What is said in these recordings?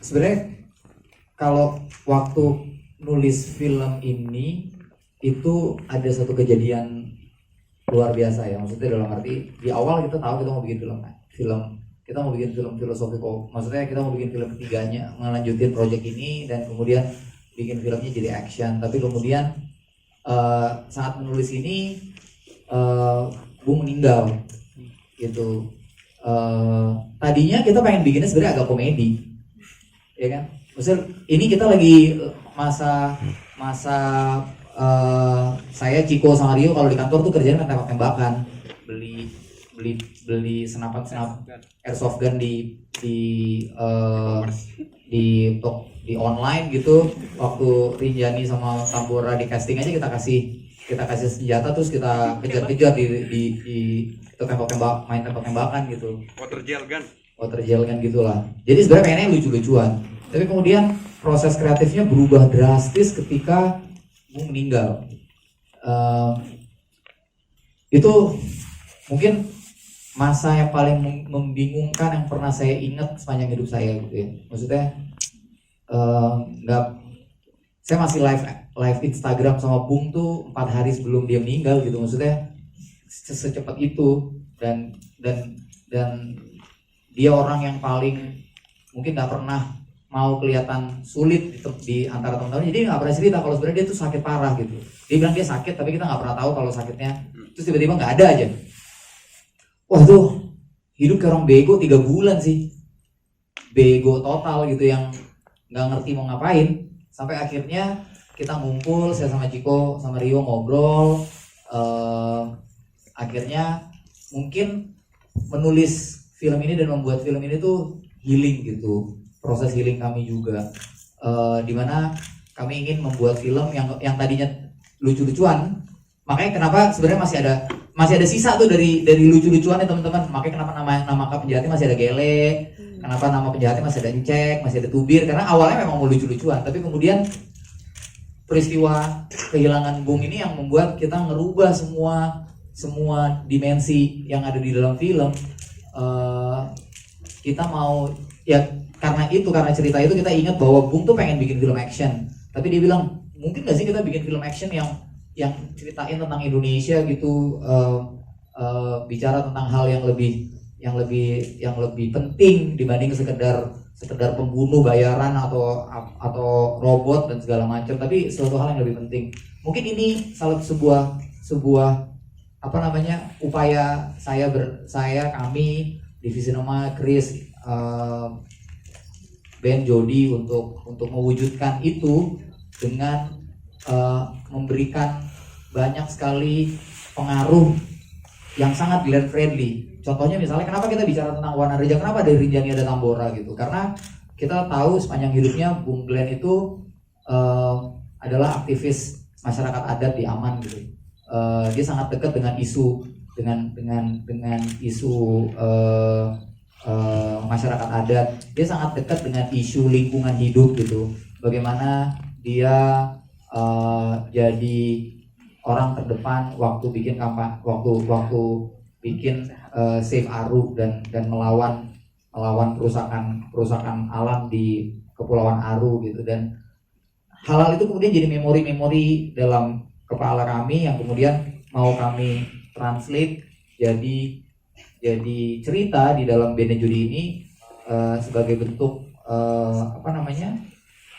Sebenarnya kalau waktu nulis film ini itu ada satu kejadian luar biasa ya, maksudnya dalam arti di awal kita tahu kita mau bikin kita mau bikin film filosofi, maksudnya kita mau bikin film ketiganya, ngelanjutin project ini dan kemudian bikin filmnya jadi action. Tapi kemudian saat menulis ini Bung meninggal gitu. Tadinya kita pengen bikinnya sebenarnya agak komedi, ya kan? Maksudnya ini kita lagi masa saya Ciko sama Rio kalau di kantor tuh kerjanya kan tembak-tembakan, beli senapan airsoft gun di online gitu. Waktu Rinjani sama Tambora di casting aja kita kasih senjata terus kita kejar-kejar di main tembak-tembakan gitu. Water gel gun gitulah. Jadi sebenarnya pengennya lucu-lucuan. Tapi kemudian proses kreatifnya berubah drastis ketika Bung meninggal. Itu mungkin masa yang paling membingungkan yang pernah saya ingat sepanjang hidup saya gitu ya. Maksudnya saya masih live Instagram sama Bung tuh 4 hari sebelum dia meninggal gitu. Maksudnya secepat itu dan dia orang yang paling mungkin nggak pernah mau kelihatan sulit di antara teman-teman. Jadi nggak pernah cerita kalau sebenarnya dia tuh sakit parah gitu. Dia bilang dia sakit tapi kita nggak pernah tahu kalau sakitnya. Terus tiba-tiba nggak ada aja. Wah tuh hidup kayak orang bego 3 bulan sih. Bego total gitu yang nggak ngerti mau ngapain. Sampai akhirnya kita ngumpul, saya sama Ciko sama Rio ngobrol. Akhirnya mungkin menulis film ini dan membuat film ini tuh healing gitu. Proses healing kami juga, dimana kami ingin membuat film yang tadinya lucu-lucuan. Makanya kenapa sebenarnya masih ada sisa tuh dari lucu-lucuan ya teman-teman. Makanya kenapa nama penjahatnya masih ada Gele, kenapa nama penjahatnya masih ada Encek, masih ada Tubir, karena awalnya memang mau lucu-lucuan. Tapi kemudian peristiwa kehilangan Bung ini yang membuat kita ngerubah semua dimensi yang ada di dalam film. Kita mau ya karena cerita itu kita ingat bahwa Bung tuh pengen bikin film action, tapi dia bilang mungkin nggak sih kita bikin film action yang ceritain tentang Indonesia gitu, bicara tentang hal yang lebih penting dibanding sekedar pembunuh bayaran atau robot dan segala macam, tapi suatu hal yang lebih penting. Mungkin ini salah sebuah upaya kami Divisi Cinema, Chris, Ben, Jody untuk mewujudkan itu dengan memberikan banyak sekali pengaruh yang sangat Glenn friendly. Contohnya misalnya kenapa kita bicara tentang Wana Reja, kenapa dari Rinjani ada Tambora gitu, karena kita tahu sepanjang hidupnya Bung Glenn itu adalah aktivis masyarakat adat di Aman gitu. Dia sangat dekat dengan isu masyarakat adat. Dia sangat dekat dengan isu lingkungan hidup gitu. Bagaimana dia jadi orang terdepan waktu bikin kampanye, waktu bikin Save Aru dan melawan perusakan alam di Kepulauan Aru gitu. Dan hal-hal itu kemudian jadi memori-memori dalam kepala kami yang kemudian mau kami translate jadi cerita di dalam Ben dan Jody ini sebagai bentuk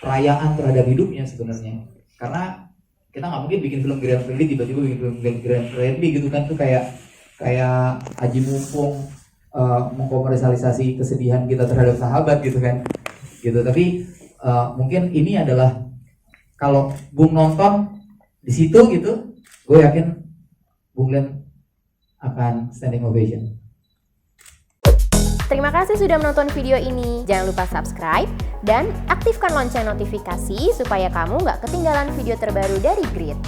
perayaan terhadap hidupnya sebenarnya. Karena kita nggak mungkin bikin film grand friendly tiba-tiba bikin film grand friendly gitu kan, tuh kayak Aji Mumpung mengkomersialisasi kesedihan kita terhadap sahabat gitu kan gitu. Tapi mungkin ini adalah kalau Bung nonton di situ gitu, gue yakin Bung Glenn akan standing ovation. Terima kasih sudah menonton video ini. Jangan lupa subscribe dan aktifkan lonceng notifikasi supaya kamu nggak ketinggalan video terbaru dari Grit.